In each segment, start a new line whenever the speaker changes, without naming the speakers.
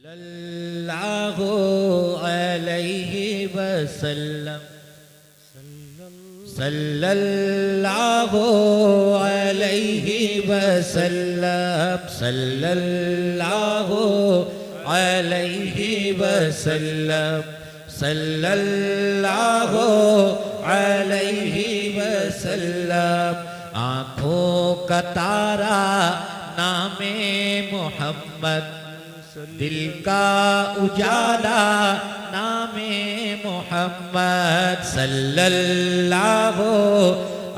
सल्लल्लाहु अलैहि वसल्लम सल्लल्लाहु अलैहि वसल्लम सल्लल्लाहु अलैहि वसल्लम सल्लल्लाहु अलैहि वसल्लम। आँखों का तारा नामे मोहम्मद, दिल का उजाला नामे मोहम्मद सल्लल्लाहु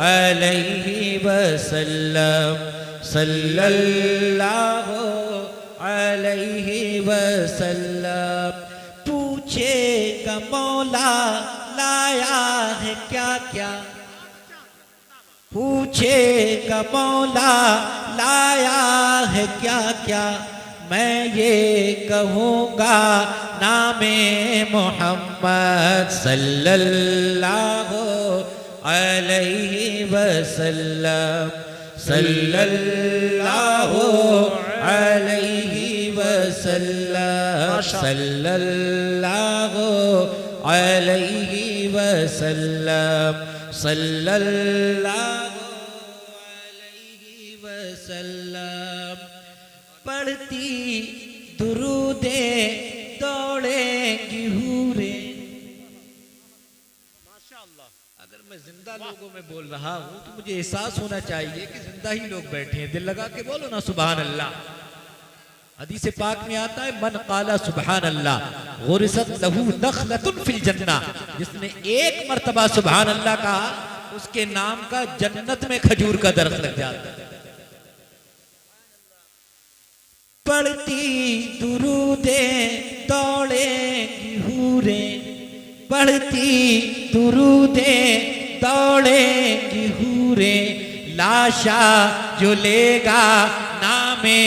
अलैहि वसल्लम सल्लल्लाहु अलैहि वसल्लम। पूछेगा मौला लाया है क्या क्या, पूछेगा मौला लाया है क्या क्या, मैं ये कहूँगा नामे मोहम्मद सल्लल्लाहु अलैहि वसल्लम सल्लल्लाहु अलैहि वसल्लम सल्लल्लाहु अलैहि वसल्लम सल्लल्लाहु अलैहि वसल्लम। पढ़ती दुरूदे दौड़ेंगी हूरे।
माशाअल्लाह।
अगर मैं जिंदा लोगों में बोल रहा हूं तो मुझे एहसास होना चाहिए कि जिंदा ही लोग बैठे हैं। दिल लगा के बोलो ना सुभान अल्लाह। हदीस पाक में आता है मन काला सुभान अल्लाह गुरिसत लहू नखलतुन फिल जन्नह, जिसने एक मर्तबा सुभान अल्लाह कहा उसके नाम का जन्नत में खजूर का दरख्त लग जाता है। पढ़ती दुरूदे दौड़ेंगी हूरे, पढ़ती दुरूदे दौड़ेंगी हूरे, लाशा जो लेगा नामे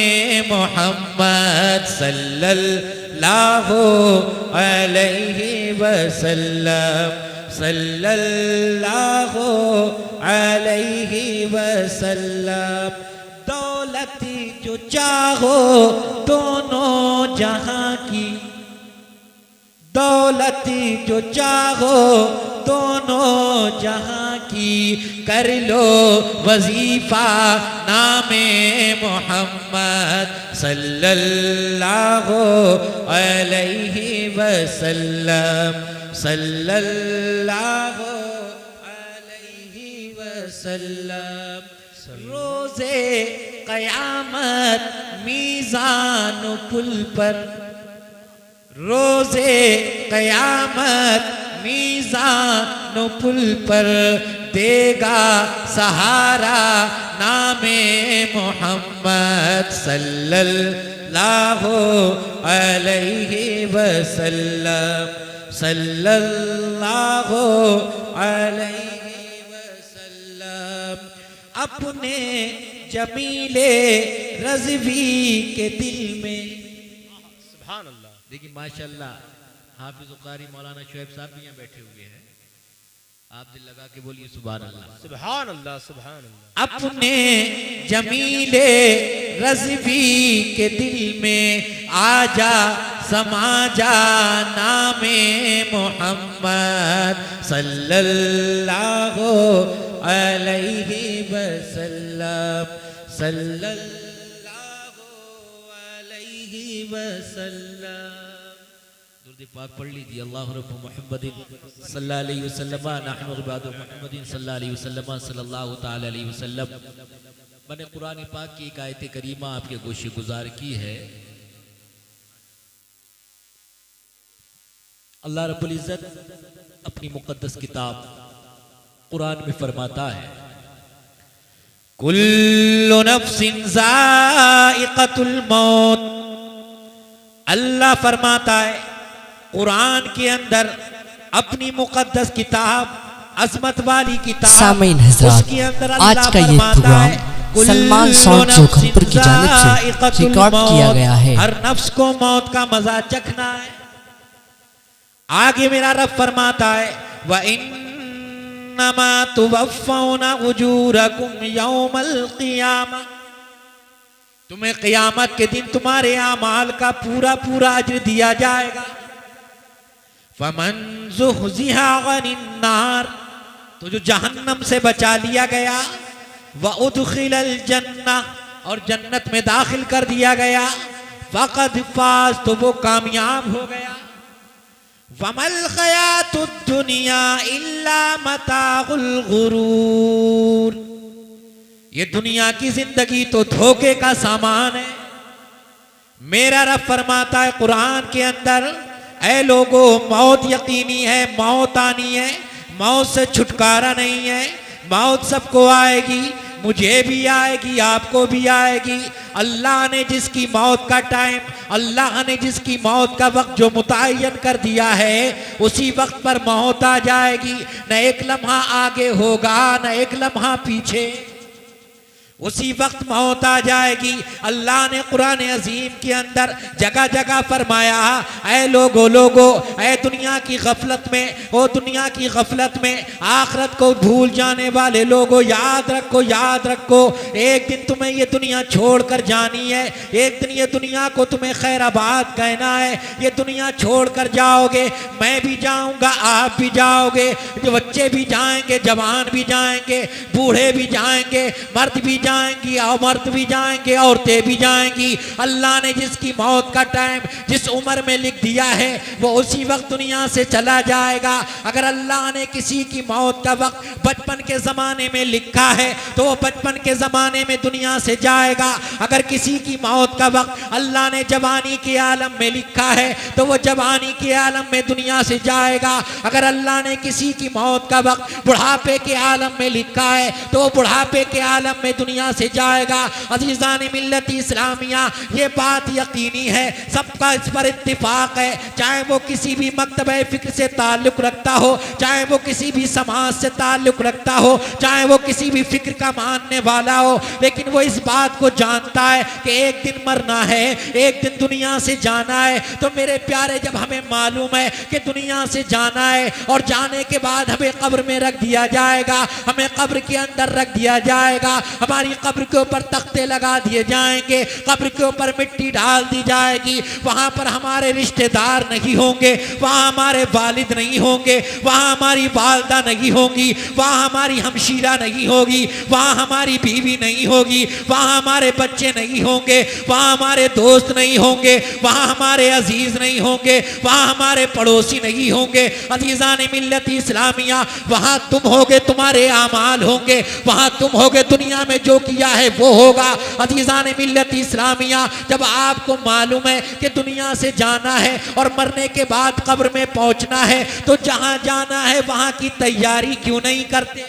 मोहम्मद सल्लल्लाहु अलैहि वसल्लम सल्लल्लाहु अलैहि वसल्लम। दौलती जो चाहो दोनों जहां की, दौलती जो चाहो दोनों जहां की, कर लो वजीफा नामे मोहम्मद सल्लल्लाहु अलैहि वसल्लम सल्लल्लाहु अलैहि वसल्लम। रोज़े क़यामत मीज़ान पुल पर, रोज़े क़यामत मीज़ान पुल पर, देगा सहारा नामे मोहम्मद सल्लल्लाहु अलैहि वसल्लम सल्लल्लाहु अलैहि वसल्लम। अपने जमीले रज़वी के दिल में,
सुभान अल्लाह।
देखिए माशाल्लाह हाफिज़ कारी मौलाना शुएब साहब भी यहाँ बैठे हुए हैं। आप दिल लगा के बोलिए सुभान अल्लाह।
सुभान अल्लाह सुभान अल्लाह।
अपने जमीले रज़वी के दिल में आजा समा जा नामे मोहम्मद सल्लल्लाहु अलैहि वसल्लम सल्लल्लाहु अलैहि वसल्लम। दुरूद पाक पढ़ लीजिए। अल्लाहु रब्बु मुहम्मदिन सल्लल्लाहु अलैहि वसल्लम नहनु इबादु मुहम्मदिन सल्लल्लाहु अलैहि वसल्लम सल्लल्लाहु तआला अलैहि वसल्लम। मैंने कुरान पाक की एक आयत करीमा आपके गोशे गुजार की है। अल्लाह रब्बुल इज़्ज़त अपनी मुक़द्दस किताब कुरान में फरमाता है कुल्लु नफ्सिन ज़ाइक़तुल मौत। अल्लाह फरमाता है कुरान के अंदर अपनी मुक़द्दस किताब अज़मत वाली किताब,
सामीन हज़रात,
उसके अंदर
आज का ये प्रोग्राम सलमान साउंड जोखमपुर की जानिब से रिकॉर्ड किया गया है।
हर नफ्स को मौत का मजा चखना है। आगे मेरा रब फरमाता है व इन्नमा तुवफ़्फ़ौना उजूरकुम यौमल क़ियामा। तुम्हें क़यामत के दिन तुम्हारे आमाल का पूरा पूरा अज्र दिया जाएगा। फमन ज़ुहज़िहा अनिन्नार, तो जो जहन्नम से बचा लिया गया, व उदखिलल जन्नह, और जन्नत में दाखिल कर दिया गया, फ़क़द फ़ाज़, तो वो कामयाब हो गया। वमल हयातुद दुनिया इल्ला मताउल गुरूर, ये दुनिया की जिंदगी तो धोखे का सामान है। मेरा रब फरमाता है कुरान के अंदर, ऐ लोगो मौत यकीनी है, मौत आनी है, मौत से छुटकारा नहीं है, मौत सबको आएगी, मुझे भी आएगी, आपको भी आएगी। अल्लाह ने जिसकी मौत का टाइम, अल्लाह ने जिसकी मौत का वक्त जो मुतय्यन कर दिया है, उसी वक्त पर मौत आ जाएगी। न एक लम्हा आगे होगा, न एक लम्हा पीछे, उसी वक्त मौत आ जाएगी। अल्लाह ने कुरान अजीम के अंदर जगह जगह फरमाया, ऐ लोगो, ऐ दुनिया की गफलत में, ओ दुनिया की गफलत में आखिरत को भूल जाने वाले लोगो, याद रखो, एक दिन तुम्हें ये दुनिया छोड़ कर जानी है। एक दिन ये दुनिया को तुम्हें खैराबाद कहना है। ये दुनिया छोड़ कर जाओगे, मैं भी जाऊंगा, आप भी जाओगे, जो बच्चे भी जाएंगे, जवान भी जाएंगे, बूढ़े भी जाएंगे, मर्द भी जाएंगी, मर्द भी जाएंगे, औरतें भी जाएंगी। अल्लाह ने जिसकी मौत का टाइम जिस उम्र में लिख दिया है, वो उसी वक्त दुनिया से चला जाएगा। अगर अल्लाह ने किसी की मौत का वक्त बचपन के ज़माने में लिखा है, तो वो बचपन के ज़माने में दुनिया से जाएगा। अगर किसी की मौत का वक्त अल्लाह ने जवानी के आलम में लिखा है, तो वो जवानी के आलम में दुनिया से जाएगा। अगर अल्लाह ने किसी की मौत का वक्त बुढ़ापे के आलम में लिखा है, तो वो बुढ़ापे के आलम में दुनिया से जाएगा। अज़ीज़ान मिल्लत इस्लामिया, ये बात यकीनी है, सबका इस पर इत्तिफाक है, चाहे वो किसी भी मकतबे फ़िक्र से ताल्लुक़ रखता हो, चाहे वो किसी भी समाज से ताल्लुक़ रखता हो, चाहे वो किसी भी फ़िक्र का मानने वाला हो, लेकिन वो इस बात को जानता है कि एक दिन मरना है, एक दिन दुनिया से जाना है। तो मेरे प्यारे, जब हमें मालूम है कि दुनिया से जाना है और जाने के बाद हमें कब्र में रख दिया जाएगा, हमें कब्र के अंदर रख दिया जाएगा, हमारी कब्र के ऊपर तख्ते लगा दिए जाएंगे, कब्र के ऊपर मिट्टी डाल दी जाएगी, वहां पर हमारे रिश्तेदार नहीं होंगे, वहां हमारे वालिद नहीं होंगे, वहां हमारी वालदा नहीं होंगी, वहां हमारी हमशीरा नहीं होगी, वहां हमारी बीवी नहीं होगी, वहां हमारे बच्चे नहीं होंगे, वहां हमारे दोस्त नहीं होंगे, वहां हमारे अजीज नहीं होंगे, वहां हमारे पड़ोसी नहीं होंगे। अज़ीज़ान मिल्लत इस्लामिया, वहां तुम होगे, तुम्हारे आमाल होंगे, वहां तुम होगे, दुनिया में जो किया है वो होगा। अज़ीज़ान मिल्लत इस्लामिया, जब आपको मालूम है कि दुनिया से जाना है और मरने के बाद कब्र में पहुंचना है, तो जहां जाना है वहां की तैयारी क्यों नहीं करते?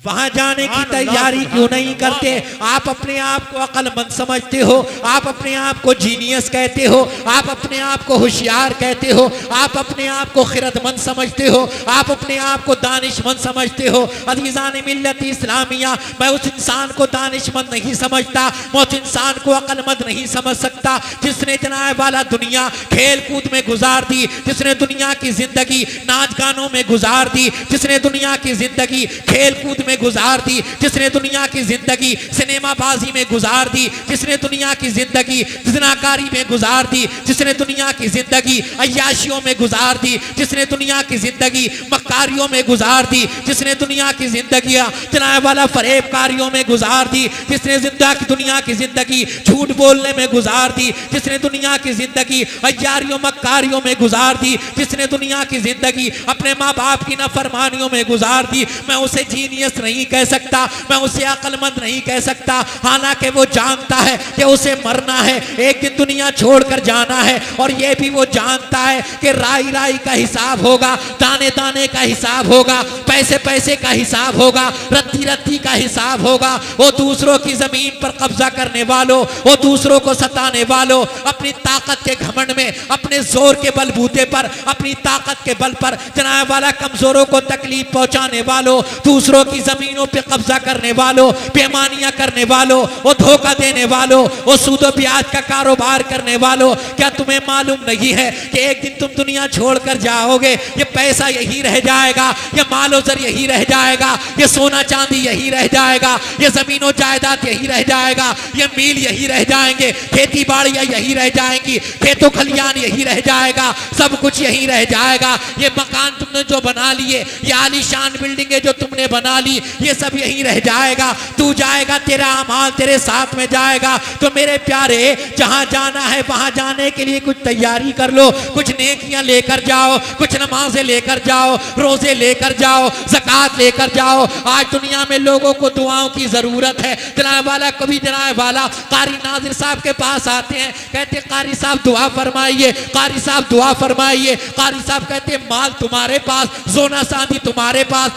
वहां जाने की तैयारी क्यों नहीं करते? आप अपने आप को अक्लमंद समझते हो, आप अपने आप को जीनियस कहते हो, आप अपने आप को होशियार कहते हो, आप अपने आप को खिरदमंद समझते हो, आप अपने आप को दानिशमंद समझते हो। अज़ीज़ान मिल्लत इस्लामिया, मैं उस इंसान को दानिशमंद नहीं समझता, मैं उस इंसान को अक्लमंद नहीं समझ सकता जिसने जनाब वाला दुनिया खेल कूद में गुजार दी, जिसने दुनिया की जिंदगी नाच गानों में गुजार दी, जिसने दुनिया की जिंदगी खेल कूद में गुजार दी, जिसने दुनिया की जिंदगी सिनेमाबाजी में गुजार दी, जिसने दुनिया की जिंदगी ज़िनाकारी में गुजार दी, जिसने दुनिया की जिंदगी अय्याशियों में गुजार दी, जिसने दुनिया की जिंदगी मक्कारियों में गुजार दी, जिसने दुनिया की जिंदगी चलाने वाला फरेबकारियों में गुजार दी, जिसने दुनिया की जिंदगी झूठ बोलने में गुजार दी, जिसने दुनिया की जिंदगी अय्यारियों मक्कारियों में गुजार दी, जिसने दुनिया की जिंदगी अपने माँ बाप की नाफरमानियों में गुजार दी, मैं उसे जीनियस नहीं कह सकता, मैं उसे अक्लमंद नहीं कह सकता। हालांकि वो जानता है कि उसे मरना है, एक दिन दुनिया छोड़कर जाना है, और ये भी वो जानता है कि राई राई का हिसाब होगा, दाने दाने का हिसाब होगा, पैसे पैसे का हिसाब होगा, रत्ती रत्ती का हिसाब होगा। वो दूसरों की जमीन पर कब्जा करने वालों, वो दूसरों को सताने वालों, अपनी ताकत के घमंड में, अपने जोर के बलबूते पर, अपनी ताकत के बल पर जनाब वाला कमजोरों को तकलीफ पहुंचाने वालों, दूसरों की जमीनों पे कब्जा करने वालों, बेईमानियां करने वालों, वो धोखा देने वालों, वो सूद और ब्याज का कारोबार करने वालों, क्या तुम्हें मालूम नहीं है कि एक दिन तुम दुनिया छोड़कर जाओगे? ये पैसा यही रह जाएगा, ये मालो जर यही रह जाएगा, ये सोना चांदी यही रह जाएगा, ये जमीनों जायदाद यही रह जाएगा, ये मील यही रह जाएंगे, खेती बाड़ियां यही रह जाएंगी, खेतों खलियान यही रह जाएगा, सब कुछ यही रह जाएगा। ये मकान तुमने जो बना लिए, ये आलीशान बिल्डिंगें जो तुमने बना ली, ये सब यही रह जाएगा। तू जाएगा, तेरा अमाल तेरे साथ में जाएगा। तो मेरे प्यारे, जहां जाना है वहां जाने के लिए कुछ तैयारी कर लो, कुछ नेकियां लेकर जाओ, कुछ नमाजें लेकर जाओ, रोजे लेकर जाओ, ज़कात लेकर जाओ। आज दुनिया में लोगों को दुआओं की जरूरत है। जनाब वाला कभी जनाब वाला कारी नाजिर साहब के पास आते हैं, कहते कारी साहब दुआ फरमाइए, कारी साहब दुआ फरमाइए। कारी साहब कहते माल तुम्हारे पास, सोना चांदी तुम्हारे पास,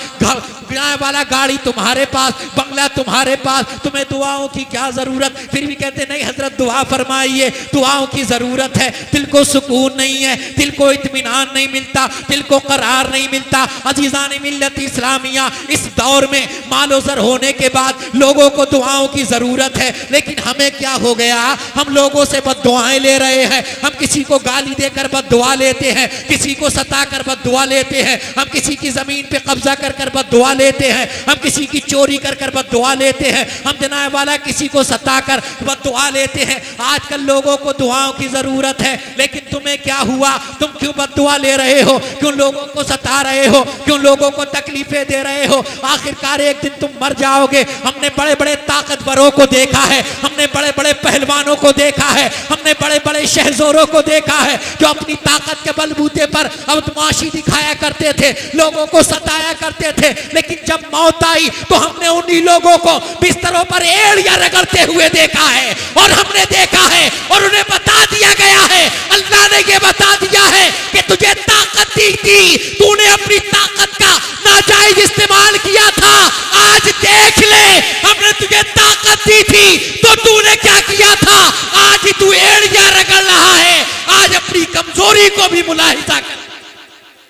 वाला गाड़ी तुम्हारे पास, बंगला तुम्हारे पास, तुम्हें दुआओं की क्या जरूरत? फिर भी कहते नहीं हजरत दुआ फरमाइए, दुआओं की जरूरत है। दिल को सुकून नहीं है, दिल को इत्मीनान नहीं मिलता, दिल को करार नहीं मिलता। अजीजान मिल्लत इस्लामिया, इस दौर में मालो ज़र होने के बाद लोगों को दुआओं की जरूरत है, लेकिन हमें क्या हो गया? हम लोगों से बद्दुआएं ले रहे हैं। हम किसी को गाली देकर बद्दुआ लेते हैं, किसी को सताकर बद्दुआ लेते हैं, हम किसी की जमीन पे कब्जा कर बद्दुआ लेते हैं, हम किसी की चोरी कर बद्दुआ लेते हैं, हम जनाब वाला किसी को सताकर बद्दुआ लेते हैं। आजकल लोगों को दुआओं की जरूरत है, लेकिन तुम्हें क्या हुआ? तुम क्यों बद्दुआ ले रहे हो? क्यों लोगों को सता रहे हो? क्यों लोगों को तकलीफें दे रहे हो? आखिरकार एक दिन तुम मर जाओगे। हमने बड़े बड़े ताकतवरों को देखा है, हमने बड़े बड़े पहलवानों को देखा है, हमने बड़े बड़े शहजोरों को देखा है जो अपनी ताकत के बलबूते पर बदमाशी दिखाया करते थे, लोगों को सताया करते थे। लेकिन जब मौत आई तो हमने उन्हीं लोगों को बिस्तरों पर एड़ियां रगड़ते हुए देखा है, और हमने देखा है और उन्हें बता दिया गया है, अल्लाह ने ये बता दिया है कि तुझे ताकत दी थी, तूने अपनी ताकत का नाजायज इस्तेमाल किया था। आज देख ले, हमने तुझे ताकत दी थी तो तूने क्या किया था? आज तू एड़ियां रगड़ रहा है। आज अपनी कमजोरी को भी मुलाहिजा कर।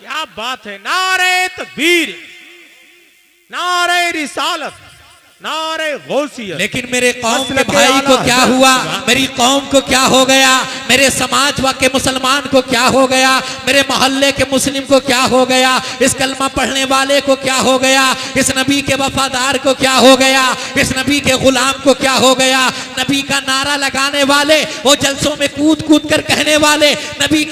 क्या बात है! नारे तकबीर, नारे रिसालत, नारे गौसियत।
लेकिन मेरे कौम के भाई को क्या हुआ? मेरी कौम को क्या हो गया? मेरे समाज के मुसलमान को क्या हो गया? मेरे मोहल्ले के मुस्लिम को क्या हो गया? इस कलमा पढ़ने वाले को क्या हो गया? इस नबी के वफादार को क्या हो गया? इस नबी के गुलाम को क्या हो गया? नबी का नारा लगाने वाले, वो जलसों में कूद कूद कर कहने वाले, नबी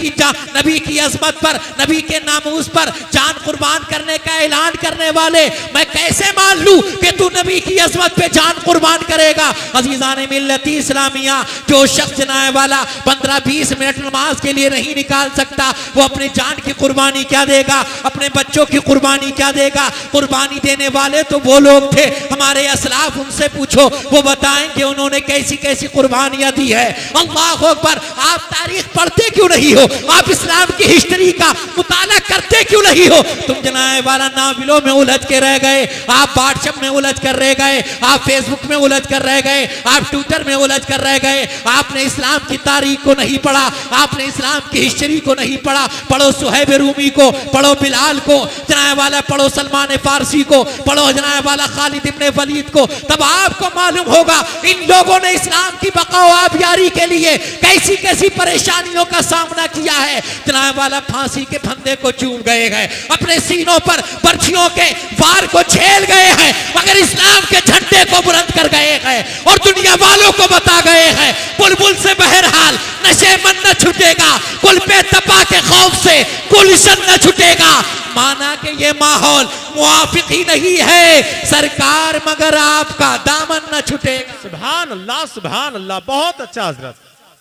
की अजमत पर, नबी के नामूस पर जान कुर्बान करने का ऐलान करने वाले, मैं कैसे मान लूं कि तू नबी की अजमत पे जान कुर्बान करेगा? अजीजान मिल्लत इस्लामिया, जो शख्स जनाए वाला 15-20 मिनट नमाज के लिए नहीं निकाल सकता, वो अपनी जान की कुर्बानी क्या देगा? अपने बच्चों की कुर्बानी क्या देगा? कुर्बानी देने वाले तो वो लोग थे, हमारे असलाफ, उनसे पूछो, वो बताएंगे उन्होंने कैसी कैसी कुर्बानियां दी है। अल्लाह अकबर। आप तारीख पढ़ते क्यों नहीं हो? आप इस्लाम की हिस्ट्री का मुताला करते क्यों नहीं हो? तुम जनाए वाला नाविलों में उलझ के रह गए, आप व्हाट्सएप में उलझ कर रह गए, आप फेसबुक में उलझ कर रह गए, आप ट्विटर में उलझ कर रह गए। आपने इस्लाम की तारीख को नहीं पढ़ा, आपने इस्लाम की हिस्ट्री को नहीं पढ़ा। पढ़ो सुहैब रूमी को, पढ़ो बिलाल को, जनाए वाला पढ़ो सलमान फारसी को, पढ़ो जनाए वाला खालिद इब्ने वलीद को, तब आपको मालूम होगा इन लोगों ने इस्लाम की बकाओ आबियारी के लिए कैसी कैसी परेशानियों का सामना किया है। जनाए वाला फांसी के फंदे को चूम गए हैं, अपने सीनों पर बर्छियों के वार को झेल गए हैं, मगर इस्लाम के झंडे को बुलंद कर गए हैं और दुनिया वालों को बता गए हैं, बुलबुल से बहरहाल नशे मन न छूटेगा, कुल पे तपा के खौफ से गुलशन न छूटेगा। माना कि ये माहौल मुआफिक ही नहीं है सरकार, मगर आपका दामन न छूटेगा।
सुभान अल्लाह, सुभान अल्लाह। बहुत अच्छा हजरत,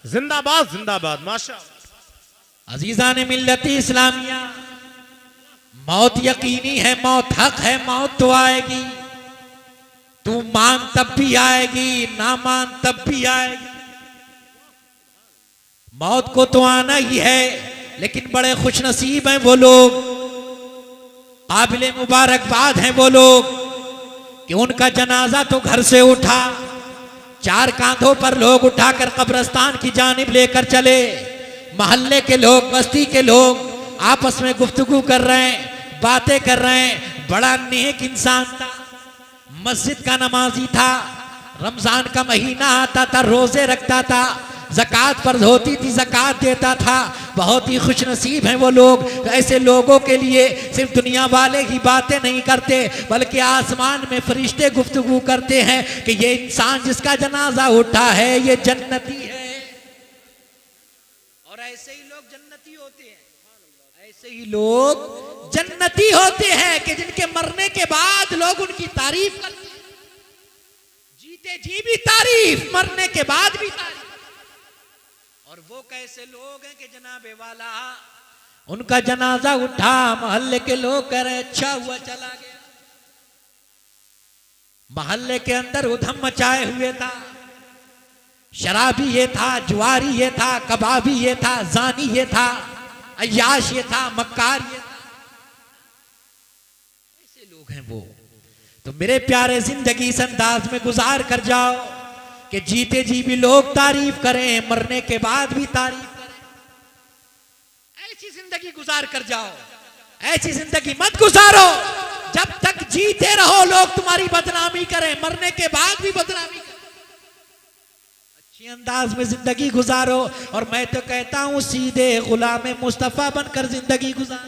जिंदाबाद जिंदाबाद, माशाअल्लाह।
अजीजान मिल्लत इस्लामिया, मौत यकीनी है, मौत हक है, मौत तो आएगी। तू मान तब भी आएगी, ना मान तब भी आएगी। मौत को तो आना ही है, लेकिन बड़े खुशनसीब हैं वो लोग, काबिले मुबारकबाद हैं वो लोग कि उनका जनाजा तो घर से उठा, 4 कांधों पर लोग उठाकर कब्रिस्तान की जानिब लेकर चले। मोहल्ले के लोग, बस्ती के लोग आपस में गुफ्तगू कर रहे हैं, बातें कर रहे हैं। बड़ा नेक इंसान था, मस्जिद का नमाजी था, रमजान का महीना आता था रोजे रखता था, ज़कात फर्ज होती थी ज़कात देता था। बहुत ही खुश नसीब हैं वो लोग। ऐसे लोगों के लिए सिर्फ दुनिया वाले ही बातें नहीं करते, बल्कि आसमान में फरिश्ते गुफ्तगू करते हैं कि ये इंसान जिसका जनाजा उठा है ये जन्नती है। और ऐसे ही लोग जन्नती होते हैं, ऐसे ही लोग जन्नती होते हैं कि जिनके मरने के बाद लोग उनकी तारीफ करते हैं। जीते जी भी तारीफ, मरने के बाद भी तारीफ। और वो कैसे लोग हैं कि जनाबे वाला उनका जनाजा उठा, मोहल्ले के लोग कह रहे अच्छा हुआ चला गया। मोहल्ले के अंदर उधम मचाए हुए था, शराबी ये था, जुआरी ये था, कबाबी ये था, जानी ये था, अय्याश ये था, मक्कार ये था। ऐसे लोग हैं वो। तो मेरे प्यारे जिंदगी इस अंदाज में गुजार कर जाओ कि जीते जी भी लोग तारीफ करें, मरने के बाद भी तारीफ करें। ऐसी जिंदगी गुजार कर जाओ। ऐसी जिंदगी मत गुजारो जब तक जीते रहो लोग तुम्हारी बदनामी करें, मरने के बाद भी बदनामी करें। अच्छी अंदाज में जिंदगी गुजारो। और मैं तो कहता हूं सीधे गुलाम मुस्तफा बनकर जिंदगी गुजार।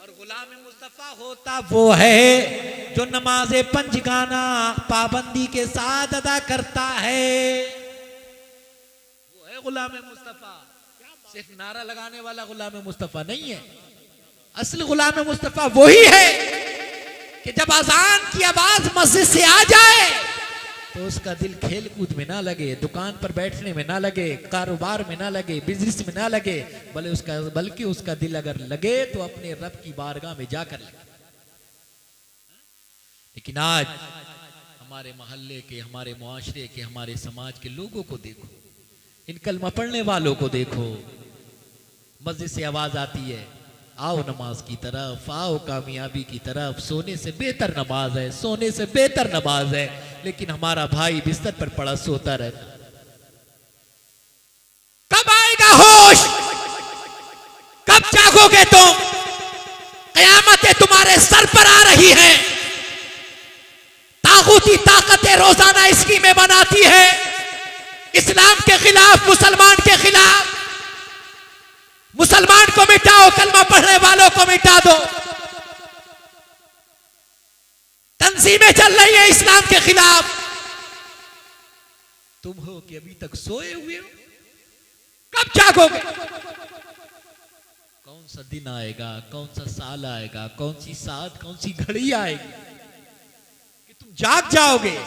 और गुलाम मुस्तफा होता वो है जो नमाज़े पंजगाना पाबंदी के साथ अदा करता है, वो है गुलाम मुस्तफा। सिर्फ नारा लगाने वाला गुलाम मुस्तफा नहीं है। असल गुलाम मुस्तफा वही है कि जब अजान की आवाज मस्जिद से आ जाए तो उसका दिल खेल कूद में ना लगे, दुकान पर बैठने में ना लगे, कारोबार में ना लगे, बिजनेस में ना लगे, बल्कि उसका दिल अगर लगे तो अपने रब की बारगाह में जाकर लगे। लेकिन आज हमारे मोहल्ले के, हमारे मुआशरे के, हमारे समाज के लोगों को देखो, इन कलमा पढ़ने वालों को देखो। मस्जिद से आवाज आती है आओ नमाज की तरफ, आओ कामयाबी की तरफ। सोने से बेहतर नमाज है, सोने से बेहतर नमाज है, लेकिन हमारा भाई बिस्तर पर पड़ा सोता रहता। कब आएगा होश? कब जागोगे तुम? कयामतें तुम्हारे सर पर आ रही हैं। तागूती ताकतें रोजाना स्कीमें बनाती है इस्लाम के खिलाफ, मुसलमान के खिलाफ। मुसलमान को मिटाओ, कलमा पढ़ने वालों को मिटा दो। तंजीमें चल रही है इस्लाम के खिलाफ। तुम हो कि अभी तक सोए हुए हो? कब जागोगे? कौन सा दिन आएगा, कौन सा साल आएगा, कौन सी साथ, कौन सी घड़ी आएगी कि तुम जाग जाओगे?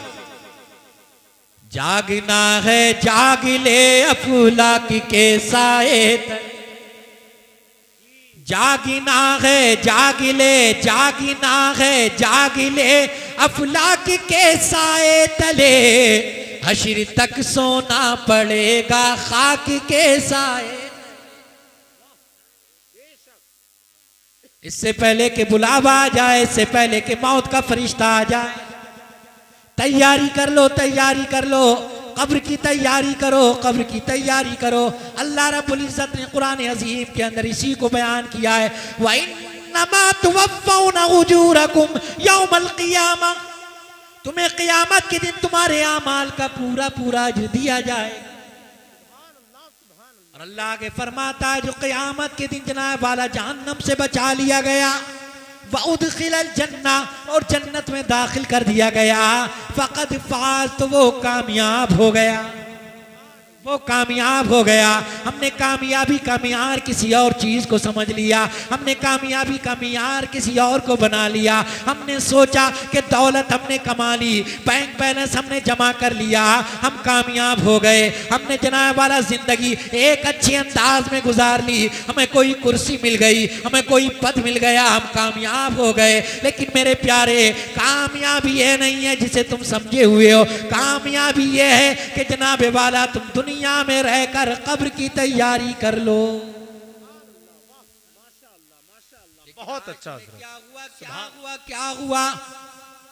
जागना है जाग ले अफलाक के साए तले, जागना है जाग ले, जागना है जाग ले अफलाक के साए तले, हश्र तक सोना पड़ेगा खाक के साए। इससे पहले कि बुलावा आ जाए, इससे पहले कि मौत का फरिश्ता आ जाए, तैयारी कर लो, तैयारी कर लो। कब्र की तैयारी करो, कब्र की तैयारी करो। अल्लाह रब्बुल इज्जत ने कुरान अजीम के अंदर इसी को बयान किया है, व इन्नमा तुवफ़्फ़ौना उजूरकुम यौमल क़ियामा। तुम्हें क़यामत के दिन तुम्हारे आमाल का पूरा पूरा अज्र दिया जाएगा। और अल्लाह के फरमाता है जो क़यामत के दिन जनाब वाला जहन्नम से बचा लिया गया, वउदखिलल जन्ना, और जन्नत में दाखिल कर दिया गया, फ़क़द फ़ाज़, तो वो कामयाब हो गया, वो कामयाब हो गया। हमने कामयाबी का मियार किसी और चीज को समझ लिया, हमने कामयाबी का मियार किसी और को बना लिया। हमने सोचा कि दौलत हमने कमा ली, बैंक बैलेंस हमने जमा कर लिया, हम कामयाब हो गए। हमने जनाब वाला जिंदगी एक अच्छे अंदाज में गुजार ली, हमें कोई कुर्सी मिल गई, हमें कोई पद मिल गया, हम कामयाब हो गए। लेकिन मेरे प्यारे, कामयाबी ये नहीं है जिसे तुम समझे हुए हो। कामयाबी ये है कि जनाब वाला तुम दुनिया में रहकर कब्र की तैयारी कर लो।
बहुत अच्छा।
क्या हुआ, क्या हुआ, क्या हुआ?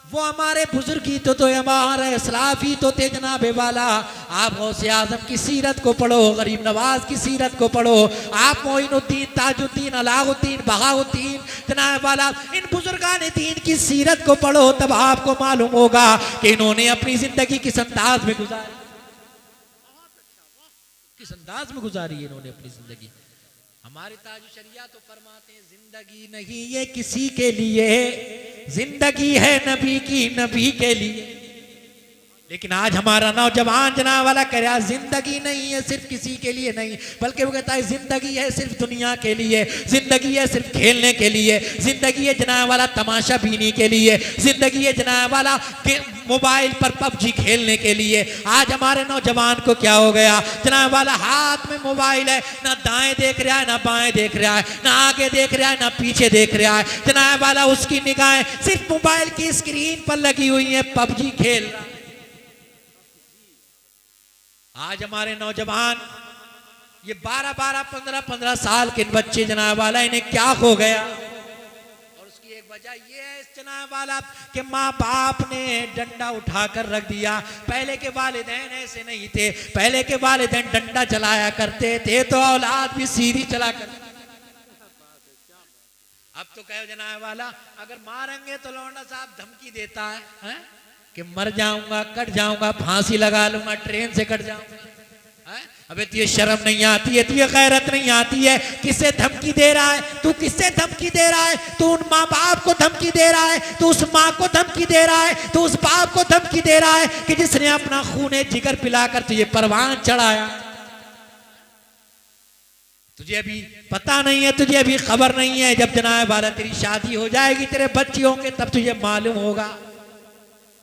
वो हमारे बुजुर्ग ही तो हमारे इस्लाफ ही तो थे जनाबे वाला। आप गौसे आजम की सीरत को पढ़ो, गरीब नवाज की सीरत को पढ़ो, आप मोइनुद्दीन, ताजुद्दीन, अलाउद्दीन, बहाउद्दीन, जनाब वाला इन बुजुर्गान दीन की सीरत को पढ़ो, तब आपको मालूम होगा कि इन्होंने अपनी जिंदगी किस अंदाज में गुजारी, किस अंदाज में गुजारी इन्होंने अपनी जिंदगी। हमारे ताजु शरिया तो फरमाते हैं जिंदगी नहीं ये किसी के लिए, जिंदगी है नबी की, नबी के लिए। लेकिन आज हमारा नौजवान जनाब वाला कह रहा जिंदगी नहीं है सिर्फ किसी के लिए नहीं, बल्कि वो कहता है जिंदगी है सिर्फ दुनिया के लिए, जिंदगी है सिर्फ खेलने के लिए, जिंदगी है जनाब वाला तमाशा बीनी के लिए, जिंदगी है जनाब वाला मोबाइल पर पबजी खेलने के लिए। आज हमारे नौजवान को क्या हो गया, जनाब वाला हाथ में मोबाइल है, ना दाएं देख रहा है ना बाएं देख रहा है, ना आगे देख रहा है ना पीछे देख रहा है, जनाब वाला उसकी निगाहें सिर्फ मोबाइल की स्क्रीन पर लगी हुई है, पबजी खेल रहा है। आज हमारे नौजवान ये 12-12, 15-15 साल के बच्चे जनाब वाला, इन्हें क्या हो गया, और उसकी एक वजह ये है जनाब वाला कि माँ बाप ने डंडा उठाकर रख दिया। पहले के वालिदैन ऐसे नहीं थे, पहले के वालिदैन डंडा चलाया करते थे तो औलाद भी सीधी चला करती। अब तो कहो जनाब वाला अगर मारेंगे तो लौंडा साहब धमकी देता है कि मर जाऊंगा, कट जाऊंगा, फांसी लगा लूंगा, ट्रेन से कट जाऊंगा। अबे तुझे शर्म नहीं आती है, तुझे गैरत नहीं आती है, किससे धमकी दे रहा है तू, किससे धमकी दे रहा है तू? उन माँ बाप को धमकी दे रहा है, तू उस माँ को धमकी दे रहा है, तू उस बाप को धमकी दे रहा है कि जिसने अपना खूने जिगर पिलाकर तुझे परवान चढ़ाया। तुझे अभी पता नहीं है, तुझे अभी खबर नहीं है, जब जनाब वाला तेरी शादी हो जाएगी, तेरे बच्चे होंगे, तब तुझे मालूम होगा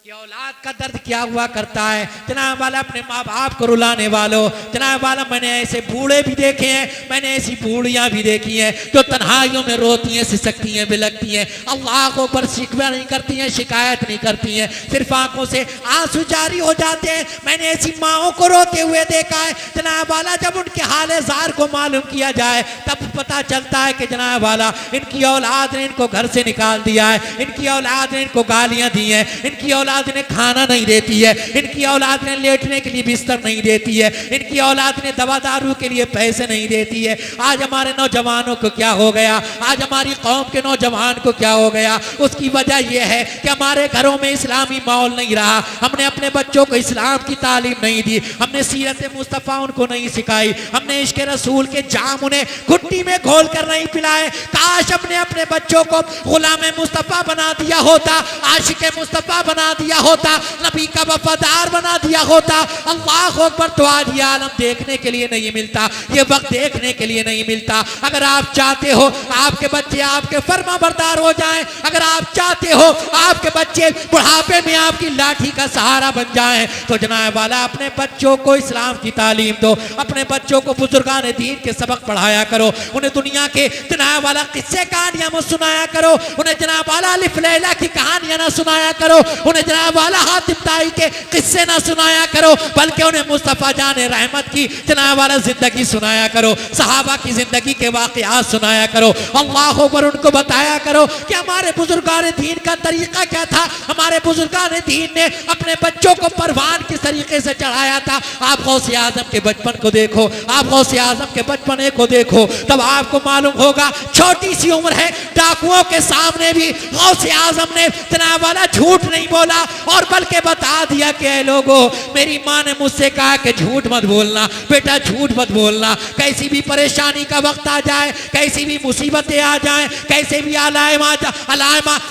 कि औलाद का दर्द क्या हुआ करता है। जनाब वाला अपने माँ बाप को रुलाने वालों, जनाब वाला मैंने ऐसे बूढ़े भी देखे हैं, मैंने ऐसी बूढ़ियां भी देखी हैं जो तन्हाइयों में रोती हैं, सिसकती हैं, बिलकती हैं, अल्लाह को पर शिकवा नहीं करती हैं, शिकायत नहीं करती हैं, सिर्फ आंखों से आंसू जारी हो जाते हैं। मैंने ऐसी माओं को रोते हुए देखा है जनाब वाला। जब उनके हाल जार को मालूम किया जाए तब पता चलता है कि जनाब वाला इनकी औलाद ने इनको घर से निकाल दिया है, इनकी औलाद ने इनको गालियां दी हैं, इनकी औलाद ने खाना नहीं देती है, इनकी औलाद ने लेटने के लिए बिस्तर नहीं देती है, इनकी औलाद ने दवा दारू के लिए पैसे नहीं देती है। आज हमारे नौजवानों को क्या हो गया, आज हमारी कौम के नौजवान को क्या हो गया? उसकी वजह यह है कि हमारे घरों में इस्लामी माहौल नहीं रहा, हमने अपने बच्चों को इस्लाम की तालीम नहीं दी, हमने सीरत मुस्तफ़ा उनको नहीं सिखाई, हमने इश्क रसूल के जाम उन्हें घुट्टी में घोल कर नहीं पिलाए। काश हमने अपने बच्चों को गुलाम मुस्तफ़ा बना दिया होता, आशिक मुस्तफ़ा बना दिया होता, नबी का वफादार बना दिया होता। अल्लाह अकबर। तो आज ये आलम देखने के लिए नहीं मिलता, ये वक्त देखने के लिए नहीं मिलता। अगर आप चाहते हो आपके बच्चे आपके फर्मा बरदार हो जाएं, अगर आप चाहते हो आपके बच्चे बुढ़ापे में आपकी लाठी का सहारा बन जाएं, तो जनाब वाला अपने बच्चों को इस्लाम की तालीम दो, अपने बच्चों को बुजुर्गान दीन के सबक पढ़ाया करो, उन्हें दुनिया के जनाब वाला किस्से कहानियां मत सुनाया करो, उन्हें जनाब वाला अलिफ लैला की कहानियां ना सुनाया करो, उन्हें जनाब वाला हातिम ताई के किस्से ना सुनाया करो, बल्कि उन्हें मुस्तफा जाने रहमत की जनाब वाला जिंदगी सुनाया करो, सहाबा की जिंदगी के वाकयात सुनाया करो। अल्लाह अकबर। उनको बताया करो कि हमारे बुजुर्गान दीन का तरीका क्या था, हमारे बुजुर्गान दीन ने अपने बच्चों को परवान किस तरीके से चढ़ाया था। आप गौसे आजम के बचपन को देखो, आप गौसे आजम के बचपने को देखो, तब आपको मालूम होगा छोटी सी उम्र है, डाकुओं के सामने भी गौसे आजम ने जनाब वाला झूठ नहीं बोला, और बल्कि बता दिया कि लोगों मेरी माँ ने मुझसे कहा कि झूठ मत बोलना बेटा, झूठ मत बोलना, कैसी भी परेशानी का वक्त आ जाए, कैसी भी मुसीबतें आ जाएं, कैसे भी अलायमा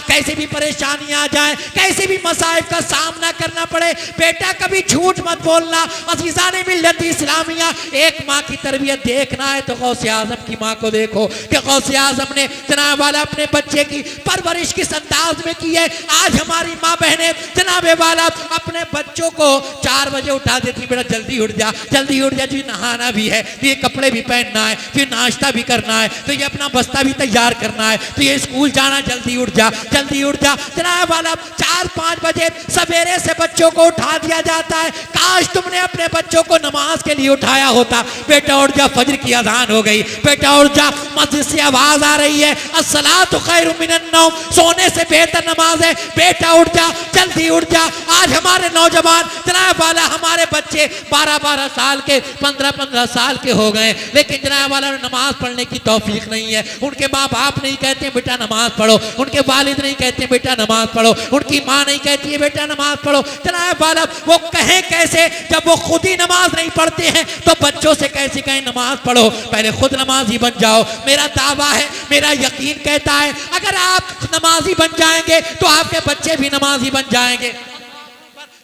कैसे भी परेशानी आ जाए, कैसे भी मसाइब का सामना करना पड़े, बेटा कभी झूठ मत बोलना। अज़ीज़ाने मिल्लत इस्लामिया, एक माँ की तरबियत देखना है तो गौसे आजम की माँ को देखो कि गौसे आजम ने जनाब वाला अपने बच्चे की परवरिश किस अंदाज में की है। आज हमारी माँ बहनें जनाब वाला अपने बच्चों को 4 बजे उठा देती, बेटा जल्दी उठ जा, जल्दी उठ जा, तुझे नहाना भी है, तुझे कपड़े भी पहनना है, तुझे नाश्ता भी करना है, तुझे अपना बस्ता भी तैयार करना है, तुझे स्कूल जाना, जल्दी उठ जा, जल्दी उठ जा। जनाब वाला 4-5 बजे सवेरे से बच्चों को उठा दिया जाता है। काश तुमने अपने बच्चों को नमाज के लिए उठाया होता, बेटा उठ जा, फजर की अजान हो गई, बेटा उठ जा, मस्जिद से आवाज आ रही है, अस्सलातु खैरुम मिनन नौम, सोने से बेहतर नमाज है, बेटा उठ जा, जल्दी जल्दी उठ जा। आज हमारे नौजवान जनाब वाला हमारे बच्चे 12-12 साल के 15-15 साल के हो गए, लेकिन जनाब वाला नमाज पढ़ने की तौफीक नहीं है। उनके माँ बाप नहीं कहते बेटा नमाज पढ़ो, उनके वालिद नहीं कहते बेटा नमाज पढ़ो, उनकी माँ नहीं कहती है बेटा नमाज पढ़ो। जनाब वाला वो कहें कैसे जब वो खुद ही नमाज नहीं पढ़ते हैं, तो बच्चों से कैसे कहें नमाज पढ़ो? पहले खुद नमाजी बन जाओ। मेरा दावा है, मेरा यकीन कहता है, अगर आप नमाजी बन जाएंगे तो आपके बच्चे भी नमाजी बन जाएंगे।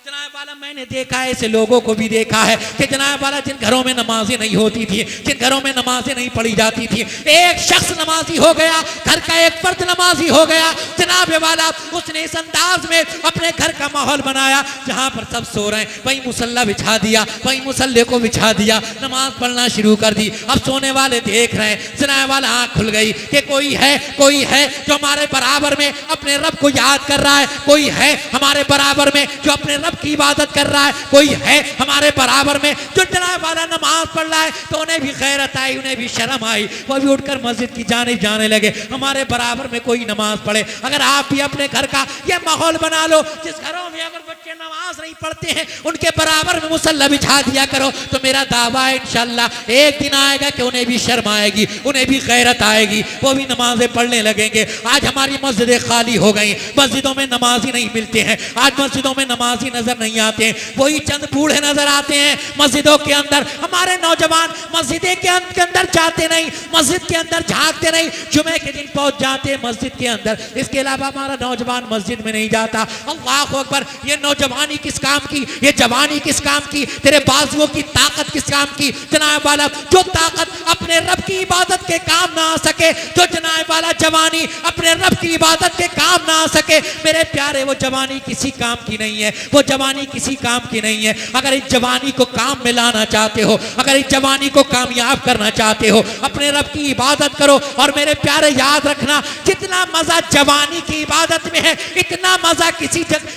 जनाब वाला मैंने देखा है, ऐसे लोगों को भी देखा है कि जनाब वाला जिन घरों में नमाजें नहीं होती थी, जिन घरों में नमाजें नहीं पढ़ी जाती थी, एक शख्स नमाजी हो गया, घर का एक फर्द नमाजी हो गया। जनाब वाला उसने इस अंदाज में अपने घर का माहौल बनाया जहां पर सब सो रहे हैं, वहीं मुसल्ला बिछा दिया, वहीं मुसल्ले को बिछा दिया, नमाज पढ़ना शुरू कर दी। अब सोने वाले देख रहे हैं, जनाब वाला आंख खुल गई कि कोई है जो हमारे बराबर में अपने रब को याद कर रहा है, कोई है हमारे बराबर में जो अपने रब की इबादत कर रहा है, कोई है हमारे बराबर में जो जनाब वाला नमाज पढ़ रहा है। तो उन्हें भी गैरत आई, उन्हें भी शर्म आई, वो भी उठकर मस्जिद की जाने लगे। हमारे बराबर में कोई नमाज पढ़े। अगर आप भी अपने घर का ये माहौल बना लो, जिस घरों में अगर बच्चे नमाज नहीं पढ़ते हैं उनके बराबर में मुसल्ला बिछा दिया करो, तो मेरा दावा है इंशाअल्लाह एक दिन आएगा कि उन्हें भी शर्म आएगी, उन्हें भी गैरत आएगी, वो भी नमाजें पढ़ने लगेंगे। आज हमारी मस्जिदें खाली हो गई, मस्जिदों में नमाजी नहीं मिलते हैं, आज मस्जिदों में नमाजी नजर नहीं आते हैं, वही चंद बूढ़े नजर आते हैं मस्जिदों के अंदर। हमारे नौजवान मस्जिदे के अंदर जाते नहीं, मस्जिद के अंदर झांकते नहीं, जुमे के दिन पहुंच जाते हैं मस्जिद के अंदर, इसके अलावा हमारा नौजवान मस्जिद में नहीं जाता। अल्लाह अकबर, ये नौजवानी किस काम की, ये जवानी किस काम की, तेरे बाजुओं की ताकत किस काम की? जनाब वाला जो ताकत अपने रब की इबादत के काम ना आ सके, जो जनाब वाला जवानी अपने रब की इबादत के काम ना आ सके, मेरे प्यारे वो जवानी किसी काम की नहीं है, वो जवानी किसी काम की नहीं है। अगर इस जवानी को काम में लाना चाहते हो, अगर इस जवानी को कामयाब करना चाहते हो, अपने रब की इबादत करो। और मेरे प्यारे याद रखना, जितना मजा जवानी की इबादत में है, इतना मजा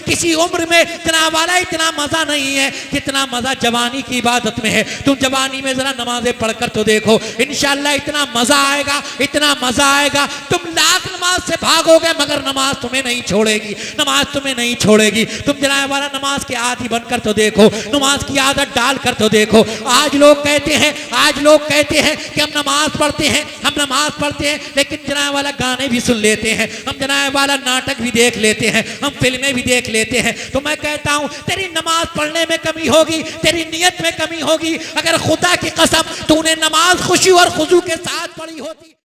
किसी उम्र में जनाब वाला इतना मजा नहीं है जितना मजा जवानी की इबादत में है। तुम जवानी में जरा नमाजें पढ़कर तो देखो, इंशाअल्लाह इतना मजा आएगा, इतना मजा आएगा, तुम लाख नमाज से भागोगे मगर नमाज तुम्हें नहीं छोड़ेगी, नमाज तुम्हें नहीं छोड़ेगी। तुम जनाब वाला नमाज के आदी बनकर तो देखो, नमाज की आदत डालकर तो देखो। आज लोग कहते हैं कि हम नमाज पढ़ते हैं, लेकिन जनाब वाला गाने भी सुन लेते हैं, हम जनाब वाला नाटक भी देख लेते हैं, हम फिल्में भी देख लेते हैं। तो मैं कहता हूं तेरी नमाज पढ़ने में कमी होगी, तेरी नियत में कमी होगी। अगर खुदा की कसम तूने नमाज खुशी और खुजू के साथ पढ़ी होती